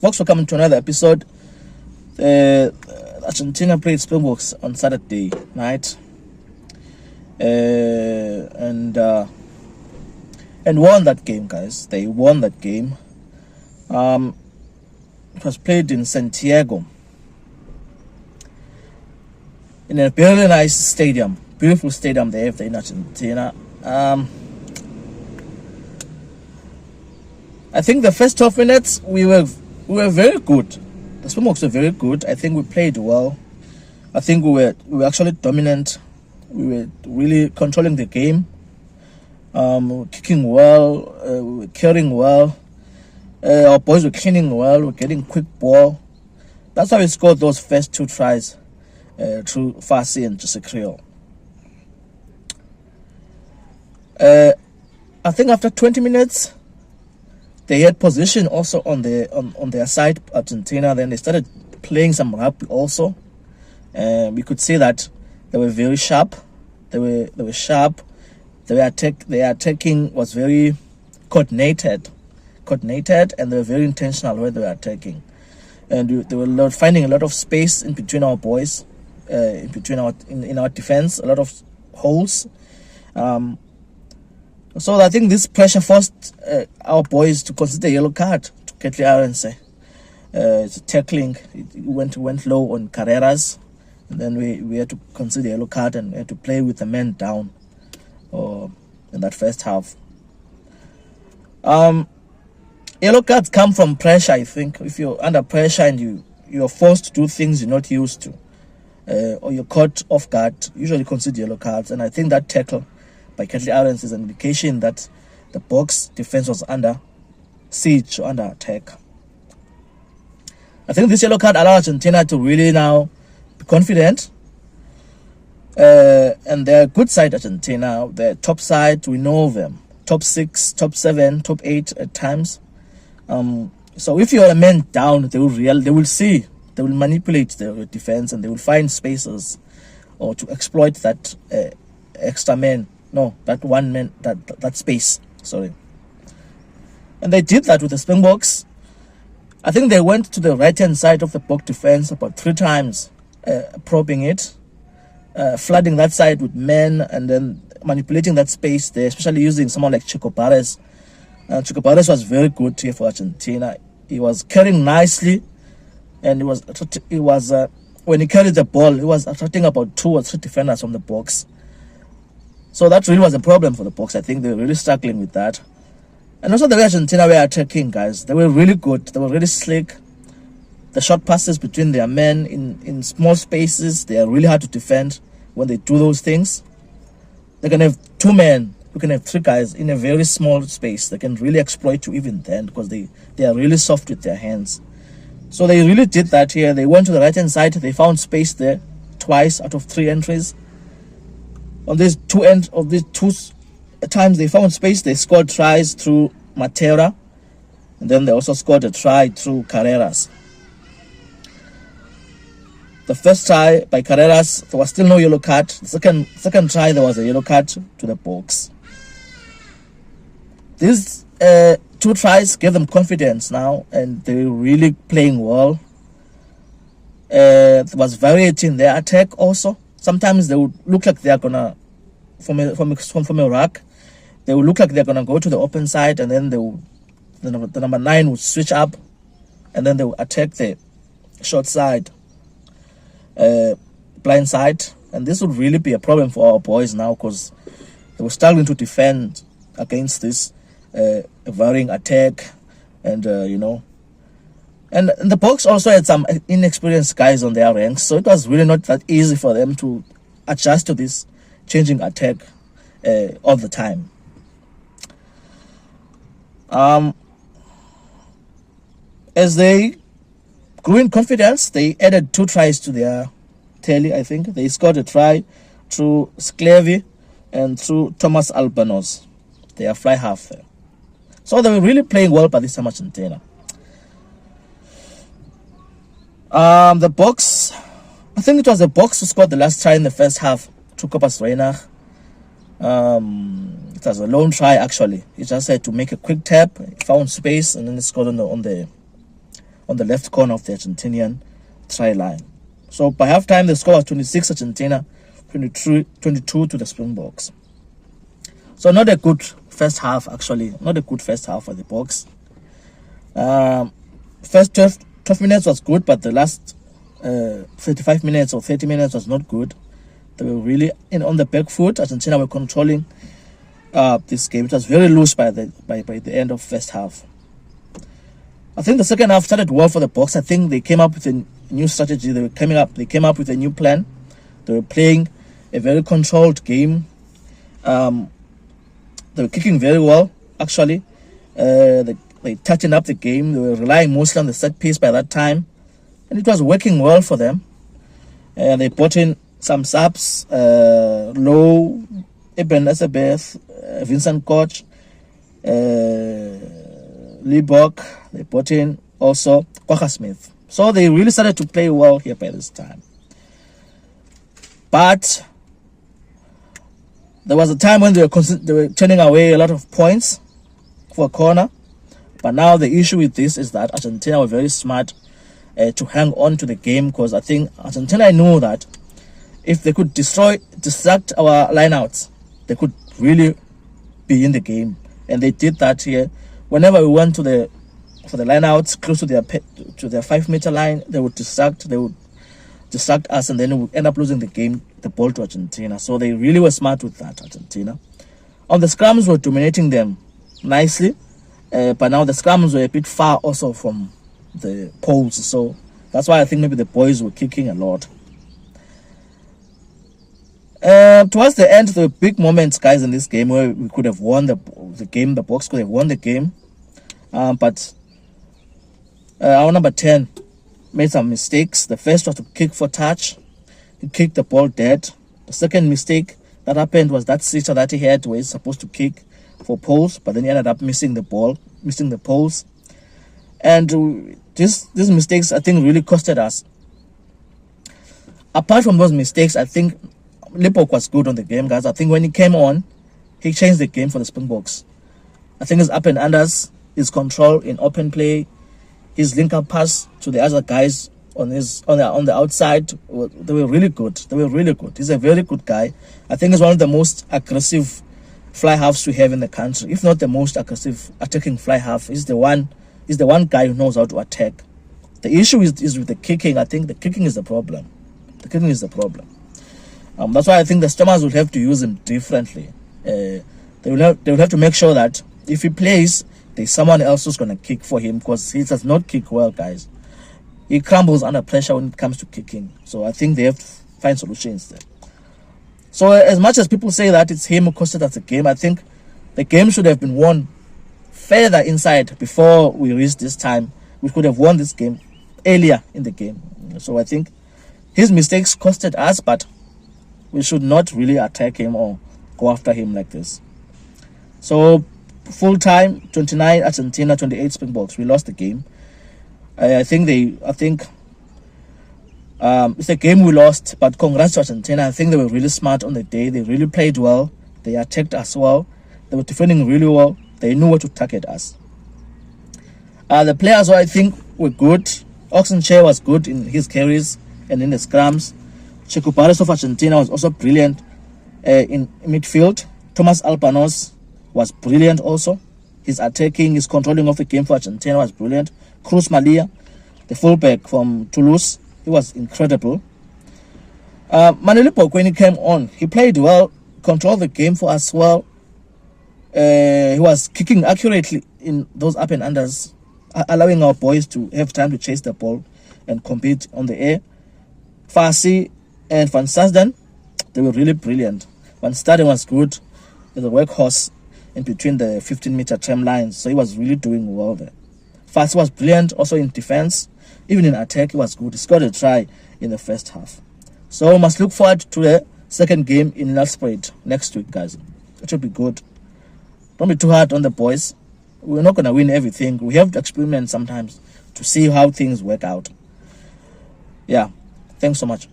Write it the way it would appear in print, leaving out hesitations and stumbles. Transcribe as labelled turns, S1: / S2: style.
S1: Folks, welcome to another episode. Argentina played Springboks on Saturday night, and won that game, guys. They won that game. It was played in Santiago, in a very nice stadium, beautiful stadium they have there in Argentina. I think the first 12 minutes we were very good. The Springboks were very good. I think we played well. I think we were actually dominant. We were really controlling the game. We were kicking well. We were carrying well. Our boys were cleaning well. We were getting quick ball. That's how we scored those first two tries through Farsi and Jose Creel. I think after 20 minutes, they had position also on their side, Argentina. Then they started playing some rugby also. We could see that they were very sharp. They were sharp. Their attacking was very coordinated, and they were very intentional where they were attacking. And they were finding a lot of space in between our boys, in our defense, a lot of holes. So I think this pressure forced our boys to consider yellow card to Ketley Arendse. It's tackling. It went low on Carreras, and then we had to consider yellow card and we had to play with the men down in that first half. Yellow cards come from pressure. I think if you're under pressure and you're forced to do things you're not used to, or you're caught off guard, usually consider yellow cards. And I think that tackle by Ketley Arendse is an indication that the box defense was under siege or under attack. I think this yellow card allowed Argentina to really now be confident. And they're a good side, Argentina. They're top side, we know them. Top 6, top 7, top 8 at times. So if you're a man down, they will see, they will manipulate the defense and they will find spaces or to exploit that extra man. No, that one man, that space. Sorry. And they did that with the Springboks. I think they went to the right-hand side of the box defense about 3 times, probing it, flooding that side with men, and then manipulating that space there, especially using someone like Chico Barres. Chico Barres was very good here for Argentina. He was carrying nicely, and he was when he carried the ball, he was attracting about 2 or 3 defenders from the box. So that really was a problem for the box. I think they were really struggling with that. And also the way Argentina were attacking, guys, they were really good. They were really slick. The short passes between their men in small spaces, they are really hard to defend when they do those things. They can have 2 men, you can have 3 guys in a very small space. They can really exploit you even then because they are really soft with their hands. So they really did that here. They went to the right-hand side. They found space there twice out of 3 entries. On these 2 times they found space, they scored tries through Matera, and then they also scored a try through Carreras. The first try by Carreras, there was still no yellow card. The second try, there was a yellow card to the box. These 2 tries gave them confidence now, and they were really playing well. There was variety in their attack also. Sometimes they would look like they are gonna, from a rack, they would look like they're gonna go to the open side, and then the number 9 would switch up, and then they would attack the short side, blind side, and this would really be a problem for our boys now because they were struggling to defend against this varying attack, and And the box also had some inexperienced guys on their ranks, so it was really not that easy for them to adjust to this changing attack all the time. As they grew in confidence, they added 2 tries to their tally, I think. They scored a try through Sclevi and through Thomas Albanos. They are fly half there. So they were really playing well by this time, Argentina. The box, I think it was the box who scored the last try in the first half to Copas Reina. It was a lone try actually. He just had to make a quick tap, found space, and then he scored on on the left corner of the Argentinian try line. So by halftime, the score was 26 Argentina, 22 to the Springboks. So not a good first half, actually. Not a good first half for the Boks. First 12 minutes was good, but the last 35 minutes or 30 minutes was not good. They were really on the back foot. Argentina were controlling this game. It was very loose by the end of first half. I think the second half started well for the Boks. I think they came up with a new strategy. They came up with a new plan. They were playing a very controlled game. They were kicking very well, actually. They tightened up the game. They were relying mostly on the set piece by that time, and it was working well for them. They brought in some subs, Low, Eben Esabeth, Vincent Koch, Liebok. They brought in also Quagga Smith. So they really started to play well here by this time. But there was a time when they were turning away a lot of points for a corner. But now the issue with this is that Argentina were very smart to hang on to the game, because I think Argentina knew that if they could distract our lineouts, they could really be in the game. And they did that here. Whenever we went for the lineouts close to their 5-meter line, they would distract us, and then we would end up losing the ball to Argentina. So they really were smart with that, Argentina. On the scrums, we were dominating them nicely, but now the scrums were a bit far also from the poles. So that's why I think maybe the boys were kicking a lot. Towards the end, there were big moments, guys, in this game where we could have won the game. The Boks could have won the game. But our number 10 made some mistakes. The first was to kick for touch. He kicked the ball dead. The second mistake that happened was that sitter that he had where he's supposed to kick for poles, but then he ended up missing the poles. And these mistakes, I think, really costed us. Apart from those mistakes, I think Liebok was good on the game, guys. I think when he came on, he changed the game for the Springboks. I think his up and unders, his control in open play, his link-up pass to the other guys on the outside, they were really good. They were really good. He's a very good guy. I think he's one of the most aggressive fly halves we have in the country, if not the most aggressive attacking fly half. He's the one guy who knows how to attack. The issue is with the kicking. I think the kicking is the problem. That's why I think the Stormers will have to use him differently. They will have to make sure that if he plays, there's someone else who's going to kick for him, because he does not kick well, guys. He crumbles under pressure when it comes to kicking. So I think they have to find solutions there. So as much as people say that it's him who costed us the game, I think the game should have been won further inside before we reached this time. We could have won this game earlier in the game. So I think his mistakes costed us, but we should not really attack him or go after him like this. So full time, 29 Argentina, 28 Springboks. We lost the game. I think it's a game we lost, but congrats to Argentina. I think they were really smart on the day. They really played well. They attacked us well. They were defending really well. They knew where to target us. The players who I think were good. Oxenchair was good in his carries and in the scrums. Checo Barres of Argentina was also brilliant in midfield. Thomas Alpanos was brilliant also. His attacking, his controlling of the game for Argentina was brilliant. Cruz Malia, the fullback from Toulouse, he was incredible. Liebok, when he came on, he played well, controlled the game for us well. He was kicking accurately in those up and unders, allowing our boys to have time to chase the ball and compete on the air. Farsi and Van Sasden, they were really brilliant. Van Staden was good. He's a workhorse in between the 15-meter tram lines, so he was really doing well there. Farsi was brilliant also in defense. Even in attack, he was good. He scored a try in the first half. So we must look forward to the second game in Nelspruit next week, guys. It will be good. Don't be too hard on the boys. We're not going to win everything. We have to experiment sometimes to see how things work out. Yeah. Thanks so much.